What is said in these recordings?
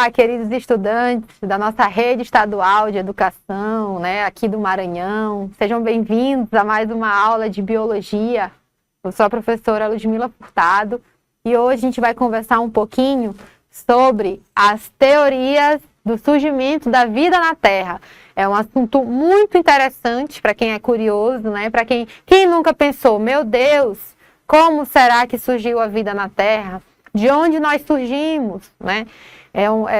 Olá, queridos estudantes da nossa rede estadual de educação, aqui do Maranhão. Sejam bem-vindos a mais uma aula de biologia. Eu sou a professora Ludmila Furtado e hoje a gente vai conversar um pouquinho sobre as teorias do surgimento da vida na Terra. É um assunto muito interessante para quem é curioso, para quem nunca pensou, meu Deus, como será que surgiu a vida na Terra? De onde nós surgimos,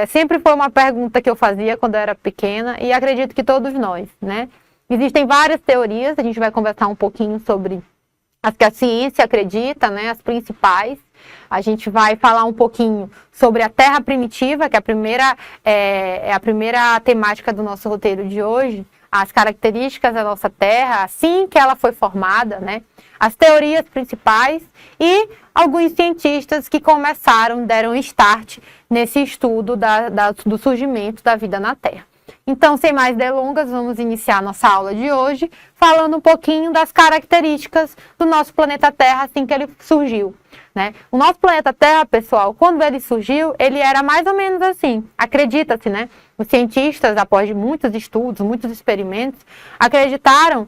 sempre foi uma pergunta que eu fazia quando eu era pequena e acredito que todos nós, Existem várias teorias, a gente vai conversar um pouquinho sobre as que a ciência acredita, as principais. A gente vai falar um pouquinho sobre a Terra primitiva, que é a primeira temática do nosso roteiro de hoje, as características da nossa Terra, assim que ela foi formada, as teorias principais e alguns cientistas que deram start nesse estudo do surgimento da vida na Terra. Então, sem mais delongas, vamos iniciar nossa aula de hoje falando um pouquinho das características do nosso planeta Terra assim que ele surgiu. O nosso planeta Terra, pessoal, quando ele surgiu, ele era mais ou menos assim, acredita-se, Os cientistas, após muitos estudos, muitos experimentos,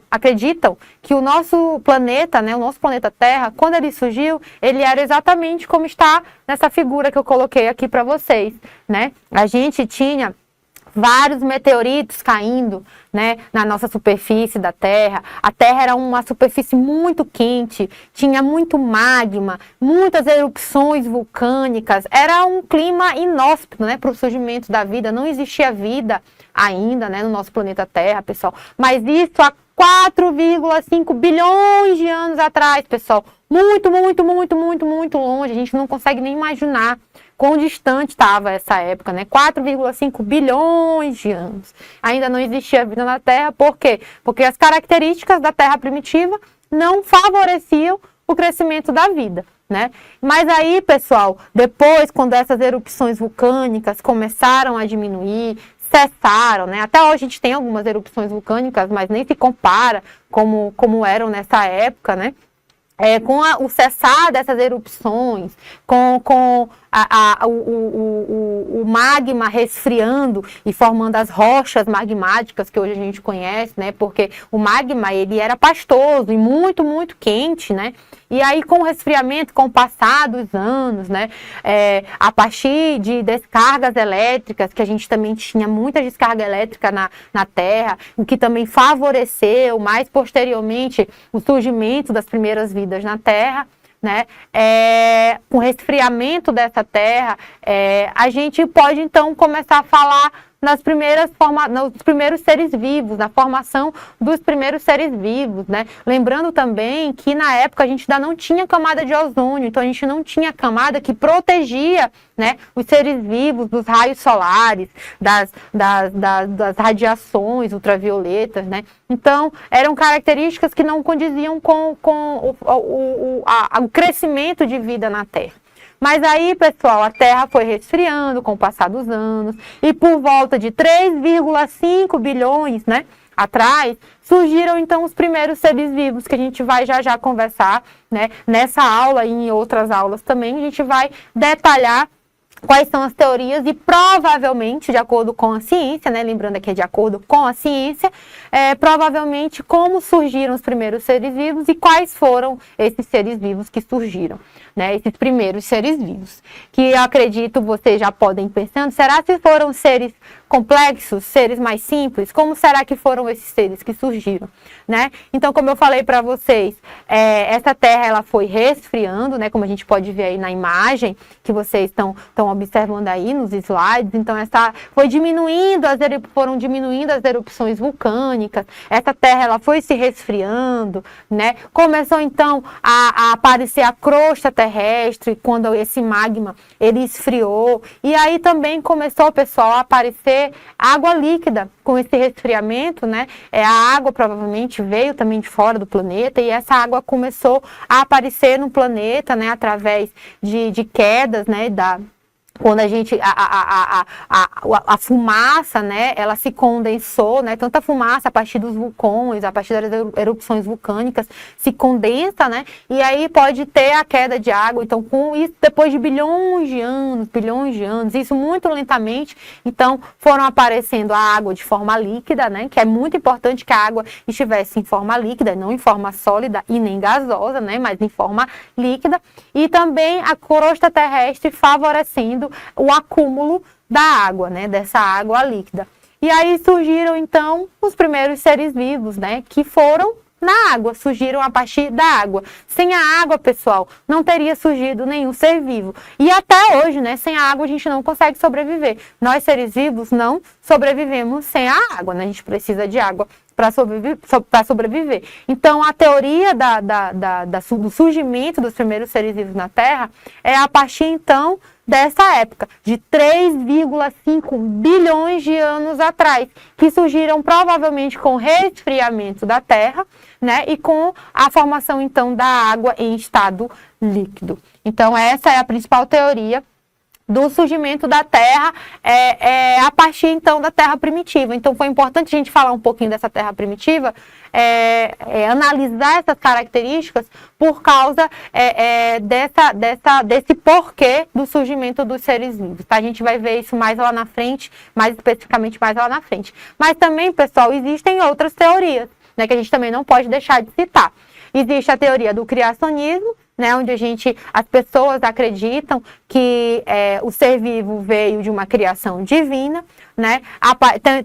acreditam que o nosso planeta, o nosso planeta Terra, quando ele surgiu, ele era exatamente como está nessa figura que eu coloquei aqui para vocês, A gente tinha vários meteoritos caindo, na nossa superfície da Terra. A Terra era uma superfície muito quente, tinha muito magma, muitas erupções vulcânicas, era um clima inóspito, para o surgimento da vida. Não existia vida ainda, no nosso planeta Terra, pessoal. Mas isso há 4,5 bilhões de anos atrás, pessoal. Muito, muito, muito, muito, muito longe. A gente não consegue nem imaginar quão distante estava essa época, 4,5 bilhões de anos. Ainda não existia vida na Terra, por quê? Porque as características da Terra primitiva não favoreciam o crescimento da vida, Mas aí, pessoal, depois, quando essas erupções vulcânicas começaram a diminuir, cessaram, Até hoje a gente tem algumas erupções vulcânicas, mas nem se compara como eram nessa época, Com o cessar dessas erupções, com o magma resfriando e formando as rochas magmáticas que hoje a gente conhece, Porque o magma, ele era pastoso e muito, muito quente, E aí, com o resfriamento, com o passar dos anos, a partir de descargas elétricas, que a gente também tinha muita descarga elétrica na Terra, o que também favoreceu, mais posteriormente, o surgimento das primeiras vidas na Terra, com o resfriamento dessa Terra, a gente pode, então, começar a falar nos primeiros seres vivos, na formação dos primeiros seres vivos, Lembrando também que na época a gente ainda não tinha camada de ozônio, então a gente não tinha camada que protegia, os seres vivos dos raios solares, das radiações ultravioletas, Então, eram características que não condiziam com o crescimento de vida na Terra. Mas aí, pessoal, a Terra foi resfriando com o passar dos anos e por volta de 3,5 bilhões, atrás, surgiram então os primeiros seres vivos que a gente vai já conversar, Nessa aula e em outras aulas também, a gente vai detalhar quais são as teorias e provavelmente, de acordo com a ciência, Lembrando aqui, de acordo com a ciência, provavelmente como surgiram os primeiros seres vivos e quais foram esses seres vivos que surgiram, Esses primeiros seres vivos. Que eu acredito vocês já podem ir pensando, será que foram seres complexos, seres mais simples? Como será que foram esses seres que surgiram, Então, como eu falei para vocês, essa Terra ela foi resfriando, Como a gente pode ver aí na imagem que vocês estão observando aí nos slides. Então, foram diminuindo as erupções vulcânicas, essa Terra ela foi se resfriando, Começou então a aparecer a crosta terrestre, quando esse magma ele esfriou, e aí também começou, pessoal, a aparecer água líquida com esse resfriamento, A água provavelmente veio também de fora do planeta e essa água começou a aparecer no planeta, através de quedas, quando a fumaça, né, ela se condensou, né, tanta fumaça a partir dos vulcões, a partir das erupções vulcânicas, se condensa, né, e aí pode ter a queda de água. Então, com isso, depois de bilhões de anos, isso muito lentamente, então foram aparecendo a água de forma líquida, né, que é muito importante que a água estivesse em forma líquida, não em forma sólida e nem gasosa, né, mas em forma líquida, e também a crosta terrestre favorecendo o acúmulo da água, né, dessa água líquida. E aí surgiram, então, os primeiros seres vivos, né, que foram na água, surgiram a partir da água. Sem a água, pessoal, não teria surgido nenhum ser vivo. E até hoje, né, sem a água a gente não consegue sobreviver. Nós, seres vivos, não sobrevivemos sem a água, né, a gente precisa de água para sobreviver. Então, a teoria do surgimento dos primeiros seres vivos na Terra é a partir, então, dessa época, de 3,5 bilhões de anos atrás, que surgiram provavelmente com o resfriamento da Terra, né, e com a formação, então, da água em estado líquido. Então, essa é a principal teoria do surgimento da Terra, a partir, então, da Terra primitiva. Então, foi importante a gente falar um pouquinho dessa Terra primitiva, analisar essas características por causa desse porquê do surgimento dos seres vivos. Tá? A gente vai ver isso mais lá na frente, mais especificamente mais lá na frente. Mas também, pessoal, existem outras teorias, né, que a gente também não pode deixar de citar. Existe a teoria do criacionismo, né, onde as pessoas acreditam que o ser vivo veio de uma criação divina, né?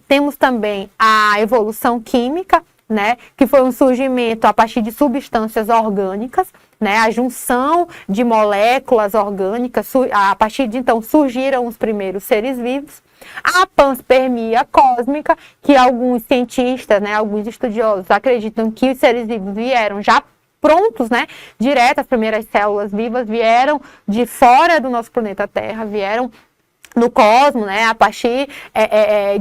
Temos também a evolução química, né, que foi um surgimento a partir de substâncias orgânicas, né, a junção de moléculas orgânicas, a partir de então surgiram os primeiros seres vivos. A panspermia cósmica, que alguns cientistas, né, alguns estudiosos acreditam que os seres vivos vieram já prontos, né, direto, as primeiras células vivas vieram de fora do nosso planeta Terra, vieram no cosmos, né, a partir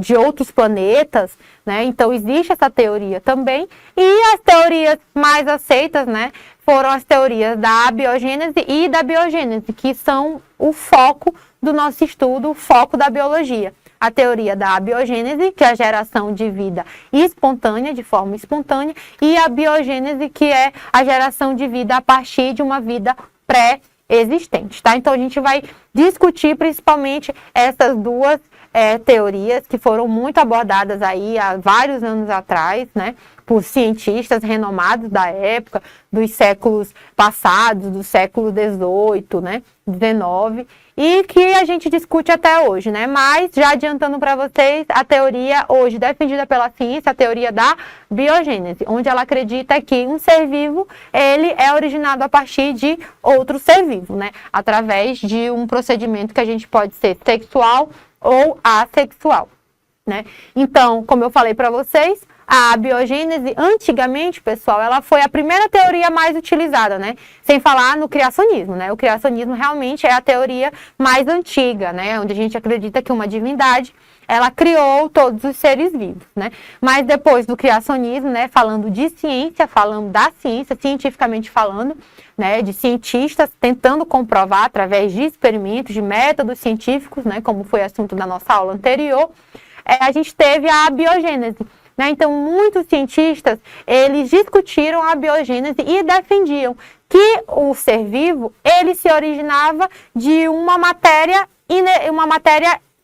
de outros planetas, né, então existe essa teoria também, e as teorias mais aceitas, né, foram as teorias da abiogênese e da biogênese, que são o foco do nosso estudo, o foco da biologia. A teoria da abiogênese, que é a geração de vida espontânea, de forma espontânea, e a biogênese, que é a geração de vida a partir de uma vida pré-existente, tá? Então, a gente vai discutir principalmente essas duas teorias que foram muito abordadas aí há vários anos atrás, né, por cientistas renomados da época, dos séculos passados, do século XVIII, né, XIX, e que a gente discute até hoje, né, mas já adiantando para vocês, a teoria hoje defendida pela ciência, a teoria da biogênese, onde ela acredita que um ser vivo, ele é originado a partir de outro ser vivo, né, através de um procedimento que a gente pode ser sexual ou assexual, né? Então, como eu falei para vocês, a biogênese, antigamente, pessoal, ela foi a primeira teoria mais utilizada, né? Sem falar no criacionismo, né? O criacionismo realmente é a teoria mais antiga, né? Onde a gente acredita que uma divindade, ela criou todos os seres vivos, né? Mas depois do criacionismo, né? Falando de ciência, falando da ciência, cientificamente falando, né? De cientistas tentando comprovar através de experimentos, de métodos científicos, né? Como foi assunto da nossa aula anterior, a gente teve a biogênese. Né? Então, muitos cientistas, eles discutiram a biogênese e defendiam que o ser vivo, ele se originava de uma matéria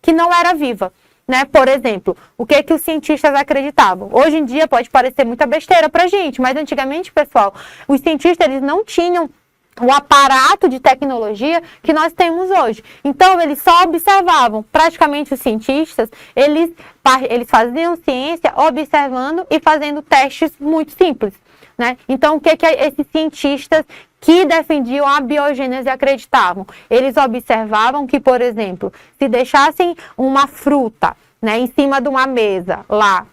que não era viva. Né? Por exemplo, o que os cientistas acreditavam? Hoje em dia pode parecer muita besteira pra gente, mas antigamente, pessoal, os cientistas, eles não tinham o aparato de tecnologia que nós temos hoje. Então, eles só observavam. Praticamente, os cientistas, eles faziam ciência observando e fazendo testes muito simples, né? Então, o que esses cientistas que defendiam a biogênese acreditavam? Eles observavam que, por exemplo, se deixassem uma fruta, né, em cima de uma mesa, lá,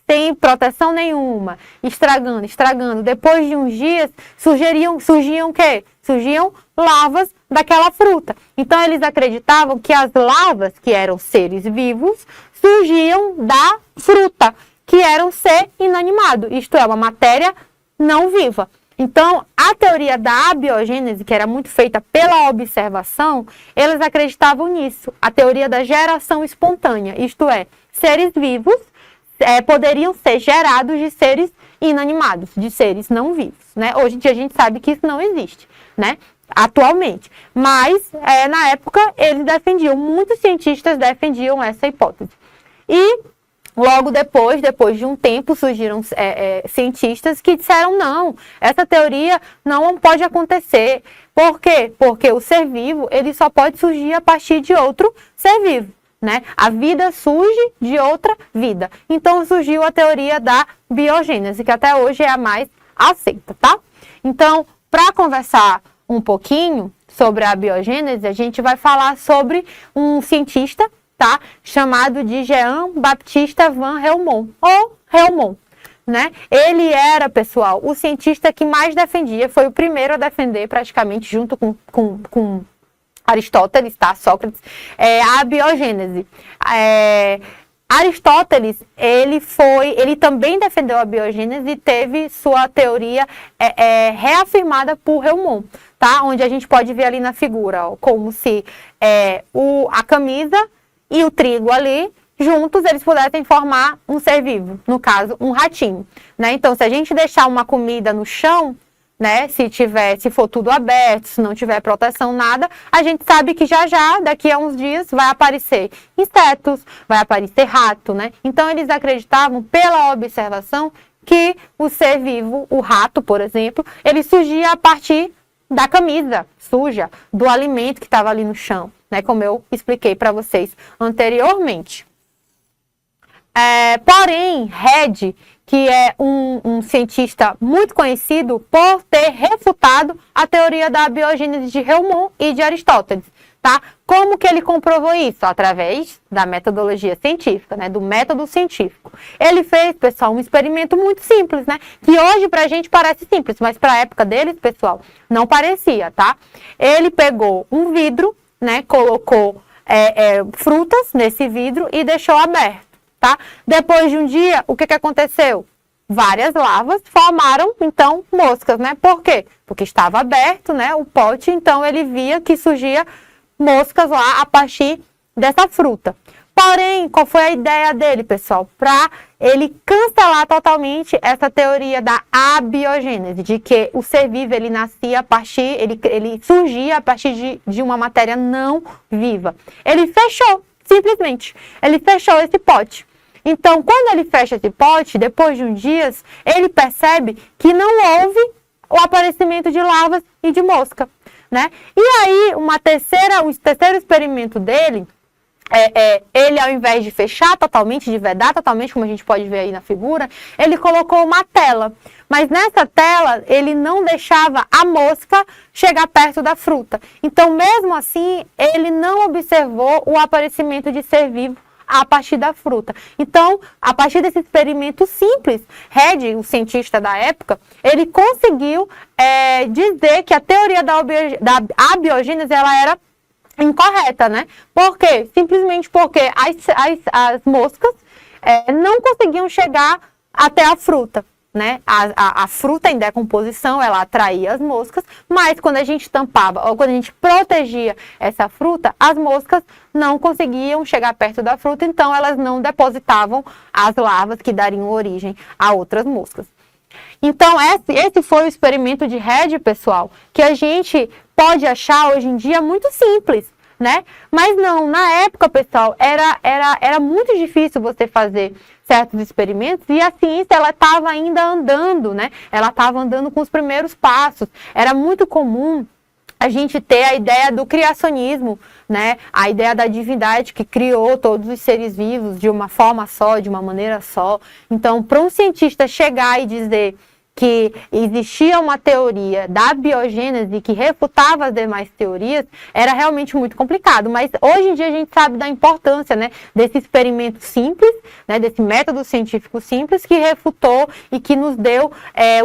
sem proteção nenhuma, estragando. Depois de uns dias, surgiam o quê? Surgiam larvas daquela fruta. Então, eles acreditavam que as larvas, que eram seres vivos, surgiam da fruta, que era um ser inanimado, isto é, uma matéria não viva. Então, a teoria da abiogênese, que era muito feita pela observação, eles acreditavam nisso. A teoria da geração espontânea, isto é, seres vivos poderiam ser gerados de seres inanimados, de seres não vivos, né? Hoje em dia a gente sabe que isso não existe, né? Atualmente. Mas, na época, eles defendiam, muitos cientistas defendiam essa hipótese. E logo depois de um tempo, surgiram cientistas que disseram não, essa teoria não pode acontecer. Por quê? Porque o ser vivo ele só pode surgir a partir de outro ser vivo, né? A vida surge de outra vida. Então surgiu a teoria da biogênese, que até hoje é a mais aceita, tá? Então, para conversar um pouquinho sobre a biogênese, a gente vai falar sobre um cientista, tá? Chamado de Jean-Baptiste Van Helmont, ou Helmont, né? Ele era, pessoal, o cientista que mais defendia, foi o primeiro a defender praticamente junto com Aristóteles, tá? Sócrates, a biogênese. Aristóteles, ele também defendeu a biogênese e teve sua teoria reafirmada por Helmont, tá? Onde a gente pode ver ali na figura, ó, como se a camisa e o trigo ali, juntos eles pudessem formar um ser vivo, no caso, um ratinho, né? Então, se a gente deixar uma comida no chão, né, se for tudo aberto, se não tiver proteção, nada, a gente sabe que já, daqui a uns dias, vai aparecer insetos, vai aparecer rato, né? Então, eles acreditavam, pela observação, que o ser vivo, o rato, por exemplo, ele surgia a partir da camisa suja, do alimento que estava ali no chão, né, como eu expliquei para vocês anteriormente. Porém, Red, que é um cientista muito conhecido por ter refutado a teoria da biogênese de Helmont e de Aristóteles, tá? Como que ele comprovou isso? Através da metodologia científica, né? Do método científico. Ele fez, pessoal, um experimento muito simples, né? Que hoje pra gente parece simples, mas pra época deles, pessoal, não parecia, tá? Ele pegou um vidro, né? Colocou frutas nesse vidro e deixou aberto. Tá? Depois de um dia, o que aconteceu? Várias larvas formaram, então, moscas, né? Por quê? Porque estava aberto, né, o pote, então ele via que surgia moscas lá a partir dessa fruta. Porém, qual foi a ideia dele, pessoal? Para ele cancelar totalmente essa teoria da abiogênese, de que o ser vivo ele nascia a partir, ele surgia a partir de uma matéria não viva. Ele fechou, simplesmente, ele fechou esse pote. Então, quando ele fecha esse pote, depois de uns dias, ele percebe que não houve o aparecimento de larvas e de mosca, né? E aí, o terceiro experimento dele, ele ao invés de fechar totalmente, de vedar totalmente, como a gente pode ver aí na figura, ele colocou uma tela. Mas nessa tela, ele não deixava a mosca chegar perto da fruta. Então, mesmo assim, ele não observou o aparecimento de ser vivo a partir da fruta. Então, a partir desse experimento simples, Red, o cientista da época, ele conseguiu dizer que a teoria da abiogênese ela era incorreta, né? Por quê? Simplesmente porque as moscas não conseguiam chegar até a fruta, né? A fruta em decomposição, ela atraía as moscas, mas quando a gente tampava ou quando a gente protegia essa fruta, as moscas não conseguiam chegar perto da fruta, então elas não depositavam as larvas que dariam origem a outras moscas. Então, esse foi o experimento de Red, pessoal, que a gente pode achar hoje em dia muito simples, né? Mas não, na época, pessoal, era muito difícil você fazer certos experimentos e a ciência, ela estava ainda andando, né? Ela estava andando com os primeiros passos. Era muito comum a gente ter a ideia do criacionismo, né? A ideia da divindade que criou todos os seres vivos de uma forma só, de uma maneira só. Então, para um cientista chegar e dizer que existia uma teoria da biogênese que refutava as demais teorias, era realmente muito complicado. Mas hoje em dia a gente sabe da importância, né, desse experimento simples, né, desse método científico simples que refutou e que nos deu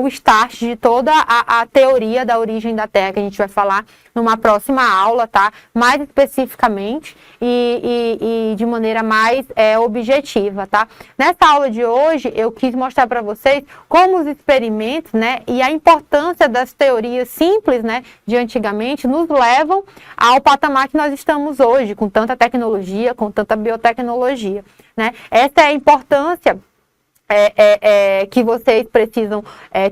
o start de toda a teoria da origem da Terra, que a gente vai falar numa próxima aula, tá? Mais especificamente e de maneira mais objetiva, tá? Nessa aula de hoje, eu quis mostrar para vocês como os experimentos experimentos, né, e a importância das teorias simples, né, de antigamente nos levam ao patamar que nós estamos hoje, com tanta tecnologia, com tanta biotecnologia, né? Essa é a importância que vocês precisam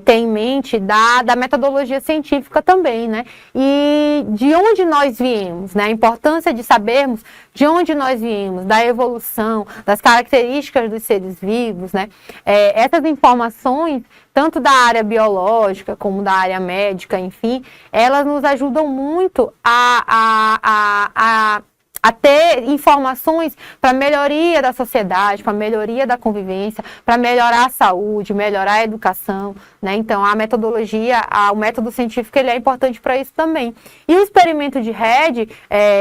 ter em mente da metodologia científica também, né? E de onde nós viemos, né? A importância de sabermos de onde nós viemos, da evolução, das características dos seres vivos, né? Essas informações, tanto da área biológica como da área médica, enfim, elas nos ajudam muito a ter informações para melhoria da sociedade, para melhoria da convivência, para melhorar a saúde, melhorar a educação, né? Então, a metodologia, o método científico, ele é importante para isso também. E o experimento de Redd,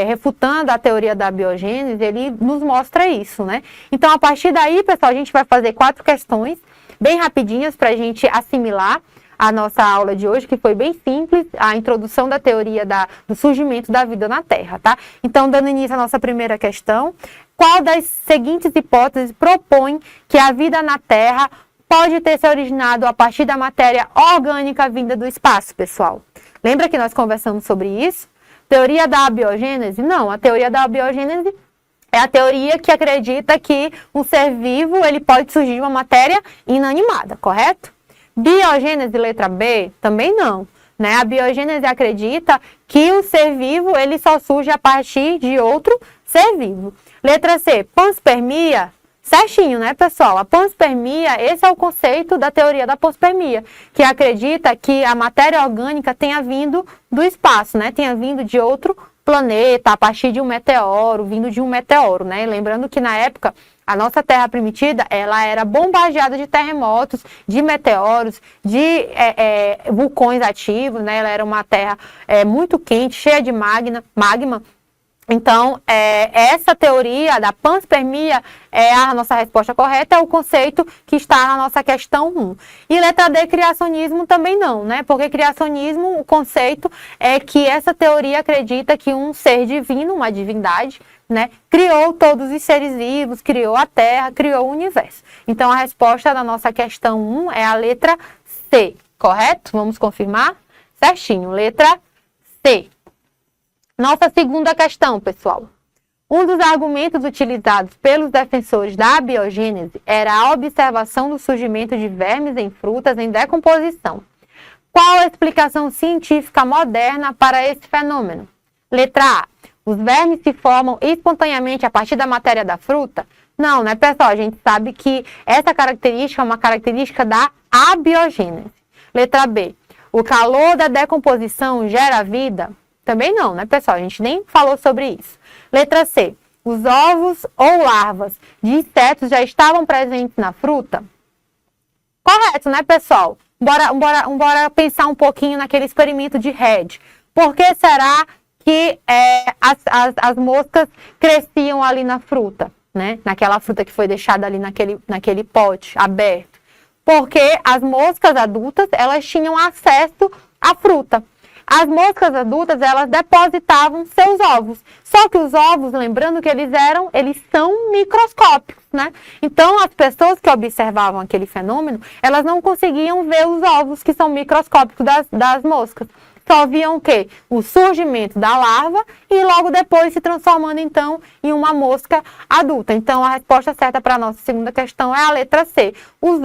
refutando a teoria da biogênese, ele nos mostra isso, né? Então, a partir daí, pessoal, a gente vai fazer 4 questões bem rapidinhas para a gente assimilar a nossa aula de hoje, que foi bem simples, a introdução da teoria do surgimento da vida na Terra, tá? Então, dando início à nossa primeira questão, qual das seguintes hipóteses propõe que a vida na Terra pode ter se originado a partir da matéria orgânica vinda do espaço, pessoal? Lembra que nós conversamos sobre isso? Teoria da abiogênese? Não, a teoria da abiogênese é a teoria que acredita que um ser vivo ele pode surgir de uma matéria inanimada, correto? Biogênese, letra B, também não, né? A biogênese acredita que o ser vivo ele só surge a partir de outro ser vivo. Letra C, panspermia, certinho, né, pessoal? A panspermia, esse é o conceito da teoria da panspermia, que acredita que a matéria orgânica tenha vindo do espaço, né? Tenha vindo de outro planeta, a partir de um meteoro, vindo de um meteoro, né? Lembrando que na época a nossa Terra primitiva, ela era bombardeada de terremotos, de meteoros, de vulcões ativos, né? Ela era uma Terra muito quente, cheia de magma. Então, essa teoria da panspermia é a nossa resposta correta, é o conceito que está na nossa questão 1. E letra D, criacionismo também não, né? Porque criacionismo, o conceito é que essa teoria acredita que um ser divino, uma divindade, né, criou todos os seres vivos, criou a Terra, criou o universo. Então, a resposta da nossa questão 1 é a letra C, correto? Vamos confirmar? Certinho, letra C. Nossa segunda questão, pessoal. Um dos argumentos utilizados pelos defensores da biogênese era a observação do surgimento de vermes em frutas em decomposição. Qual a explicação científica moderna para esse fenômeno? Letra A. Os vermes se formam espontaneamente a partir da matéria da fruta? Não, né, pessoal? A gente sabe que essa característica é uma característica da abiogênese. Letra B. O calor da decomposição gera vida? Também não, né, pessoal? A gente nem falou sobre isso. Letra C. Os ovos ou larvas de insetos já estavam presentes na fruta? Correto, né, pessoal? Bora pensar um pouquinho naquele experimento de Redd. Por que será que as moscas cresciam ali na fruta, né? Naquela fruta que foi deixada ali naquele pote aberto? Porque as moscas adultas, elas tinham acesso à fruta. As moscas adultas, elas depositavam seus ovos. Só que os ovos, lembrando que eles são microscópicos, né? Então, as pessoas que observavam aquele fenômeno, elas não conseguiam ver os ovos que são microscópicos das moscas. Só viam o quê? O surgimento da larva e logo depois se transformando, então, em uma mosca adulta. Então, a resposta certa para a nossa segunda questão é a letra C. Os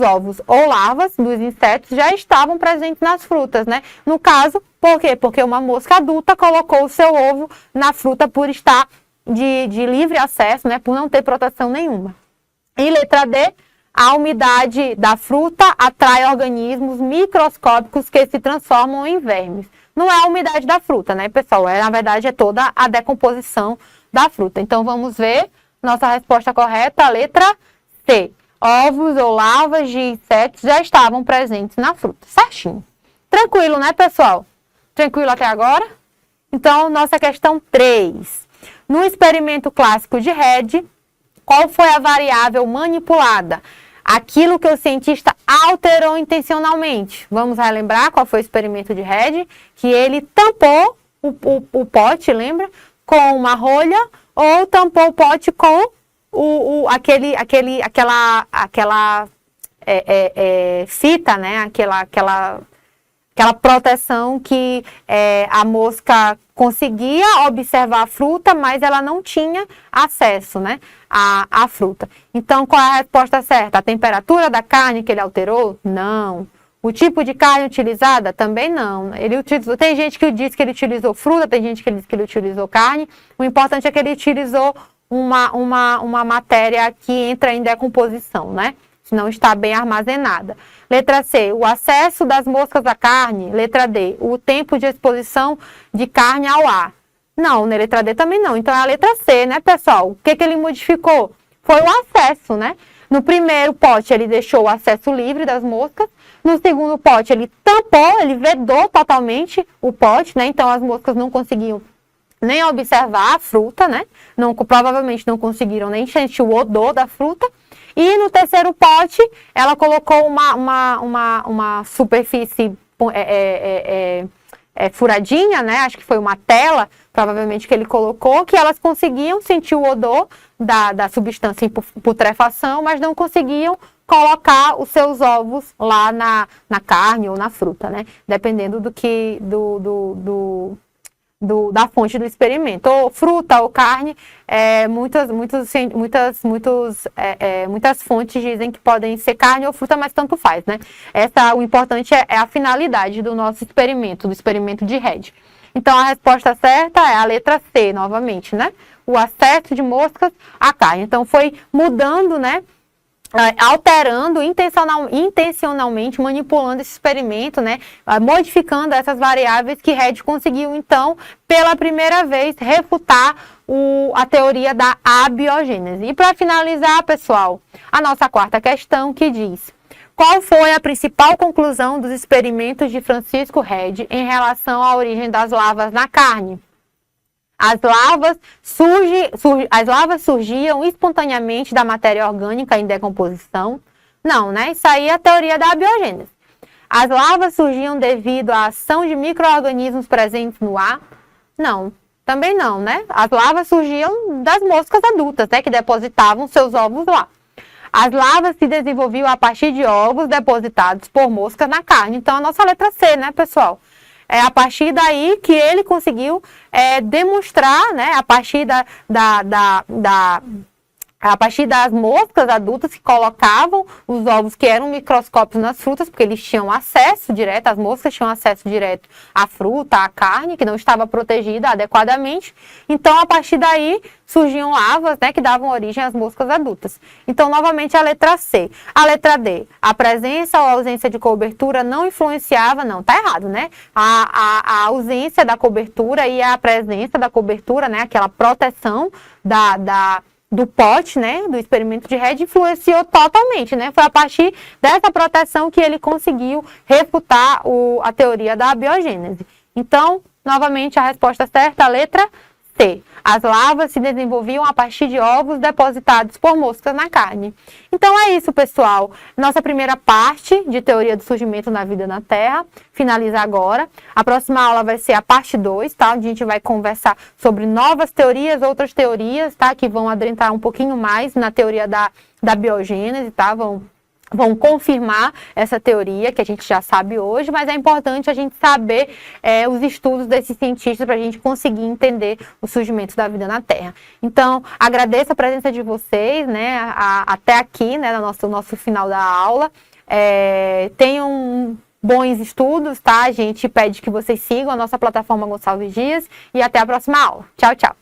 ovos ou larvas dos insetos já estavam presentes nas frutas, né? No caso, por quê? Porque uma mosca adulta colocou o seu ovo na fruta por estar de livre acesso, né? Por não ter proteção nenhuma. E letra D, a umidade da fruta atrai organismos microscópicos que se transformam em vermes. Não é a umidade da fruta, né, pessoal? Na verdade, é toda a decomposição da fruta. Então, vamos ver nossa resposta correta, a letra C. Ovos ou larvas de insetos já estavam presentes na fruta. Certinho. Tranquilo, né, pessoal? Tranquilo até agora? Então, nossa questão 3. No experimento clássico de Redd, qual foi a variável manipulada? Aquilo que o cientista alterou intencionalmente. Vamos relembrar qual foi o experimento de Redd? Que ele tampou o pote, lembra? Com uma rolha, ou tampou o pote com aquela fita, né? Aquela proteção que a mosca conseguia observar a fruta, mas ela não tinha acesso, né, à fruta. Então, qual é a resposta certa? A temperatura da carne que ele alterou? Não. O tipo de carne utilizada? Também não. Tem gente que diz que ele utilizou fruta, tem gente que diz que ele utilizou carne. O importante é que ele utilizou uma matéria que entra em decomposição, né? Se não está bem armazenada. Letra C, o acesso das moscas à carne. Letra D, o tempo de exposição de carne ao ar. Não, na letra D também não. Então é a letra C, né, pessoal? O que ele modificou? Foi o acesso, né? No primeiro pote ele deixou o acesso livre das moscas. No segundo pote ele tampou, ele vedou totalmente o pote, né? Então as moscas não conseguiam nem observar a fruta, né? Provavelmente não conseguiram nem sentir o odor da fruta. E no terceiro pote, ela colocou uma superfície furadinha, né? Acho que foi uma tela, provavelmente, que ele colocou, que elas conseguiam sentir o odor da substância em putrefação, mas não conseguiam colocar os seus ovos lá na carne ou na fruta, né? Dependendo da fonte do experimento, ou fruta ou carne, muitas fontes dizem que podem ser carne ou fruta, mas tanto faz, né? O importante é a finalidade do nosso experimento, do experimento de Redd. Então, a resposta certa é a letra C, novamente, né? O acesso de moscas à carne. Então, foi mudando, né? Alterando intencionalmente, manipulando esse experimento, né, modificando essas variáveis que Redd conseguiu, então, pela primeira vez, refutar a teoria da abiogênese. E para finalizar, pessoal, a nossa quarta questão que diz: qual foi a principal conclusão dos experimentos de Francisco Redd em relação à origem das larvas na carne? As larvas surgiam espontaneamente da matéria orgânica em decomposição? Não, né? Isso aí é a teoria da abiogênese. As larvas surgiam devido à ação de micro-organismos presentes no ar? Não, também não, né? As larvas surgiam das moscas adultas, né? Que depositavam seus ovos lá. As larvas se desenvolviam a partir de ovos depositados por moscas na carne. Então, a nossa letra C, né, pessoal? É a partir daí que ele conseguiu demonstrar, né, a partir a partir das moscas adultas que colocavam os ovos que eram microscópios nas frutas, porque eles tinham acesso direto, as moscas tinham acesso direto à fruta, à carne, que não estava protegida adequadamente. Então, a partir daí, surgiam larvas, né, que davam origem às moscas adultas. Então, novamente, a letra C. A letra D, a presença ou ausência de cobertura não influenciava, não, tá errado, né? A ausência da cobertura e a presença da cobertura, né, aquela proteção do pote, né, do experimento de Redd, influenciou totalmente, né? Foi a partir dessa proteção que ele conseguiu refutar a teoria da abiogênese. Então, novamente, a resposta certa, a letra C. As larvas se desenvolviam a partir de ovos depositados por moscas na carne. Então é isso, pessoal. Nossa primeira parte de teoria do surgimento na vida na Terra finaliza agora. A próxima aula vai ser a parte 2, tá? Onde a gente vai conversar sobre novas teorias, outras teorias, tá? Que vão adentrar um pouquinho mais na teoria da biogênese, tá? Vão confirmar essa teoria que a gente já sabe hoje, mas é importante a gente saber os estudos desses cientistas para a gente conseguir entender o surgimento da vida na Terra. Então, agradeço a presença de vocês, né, até aqui, né, no nosso final da aula. Tenham bons estudos, tá? A gente pede que vocês sigam a nossa plataforma Gonçalves Dias e até a próxima aula. Tchau, tchau!